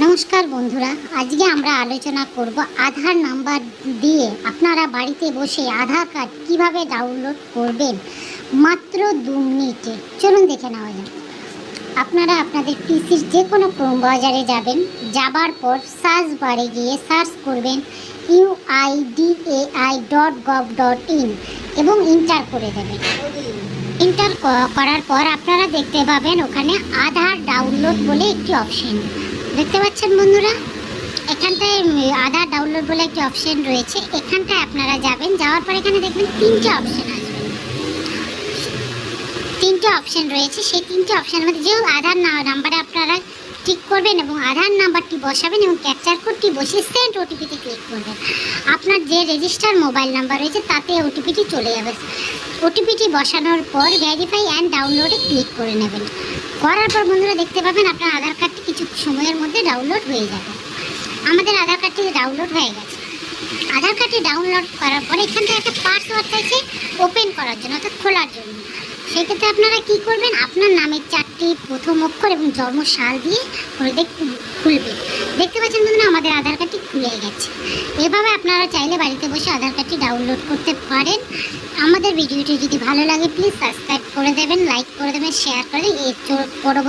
নমস্কার বন্ধুরা, আজকে আমরা আলোচনা করব আধার নাম্বার দিয়ে আপনারা বাড়িতে বসে আধার কার্ড কিভাবে ডাউনলোড করবেন মাত্র 2 মিনিটে। চলুন দেখে নেওয়া যাক। আপনারা আপনাদের পিসির যে কোনো ক্রোম ব্রাউজারে যাবেন, যাবার পর সার্চ বারে গিয়ে সার্চ করবেন uidai.gov.in এবং এন্টার করে দেবেন। এন্টার করার পর আপনারা দেখতে পাবেন ওখানে আধার ডাউনলোড বলে একটি অপশন দেখতে পাচ্ছেন বন্ধুরা। এখানটায় আধার ডাউনলোড বলে একটি অপশন রয়েছে, এখানটায় আপনারা যাবেন। যাওয়ার পর এখানে দেখবেন তিনটে অপশন আসবে, তিনটে অপশন রয়েছে। সেই তিনটে অপশনের মধ্যে যে আধার নাম্বারে আপনারা ঠিক করবেন এবং আধার নাম্বারটি বসাবেন এবং ক্যাপচার কোডটি বসিয়ে সেন্ড ওটিপিতে ক্লিক করবেন। আপনার যে রেজিস্টার মোবাইল নাম্বার রয়েছে তাতে ওটিপিটি চলে যাবে। ওটিপিটি বসানোর পর ভেরিফাই অ্যান্ড ডাউনলোডে ক্লিক করে নেবেন। করার পর বন্ধুরা দেখতে পাবেন আপনার আধার কার্ডটি কিছু সময়ের মধ্যে ডাউনলোড হয়ে যাবে। আমাদের আধার কার্ডটি ডাউনলোড হয়ে গেছে। আধার কার্ডটি ডাউনলোড করার পর এখানটা একটা পাসওয়ার্ড চাইছে ওপেন করার জন্য, অর্থাৎ খোলার জন্য। সেক্ষেত্রে আপনারা কি করবেন, আপনার নামের 4টি প্রথম অক্ষর এবং জন্ম সাল দিয়ে খুলবে। দেখতে পাচ্ছেন বন্ধুরা আমাদের আধার কার্ডটি খুলে গেছে। এভাবে আপনারা চাইলে বাড়িতে বসে আধার কার্ডটি ডাউনলোড করতে পারেন। আমাদের ভিডিওটি যদি ভালো লাগে প্লিজ সাবস্ক্রাইব করে দেবেন, লাইক করে দেবেন, শেয়ার করে এর পরবর্তী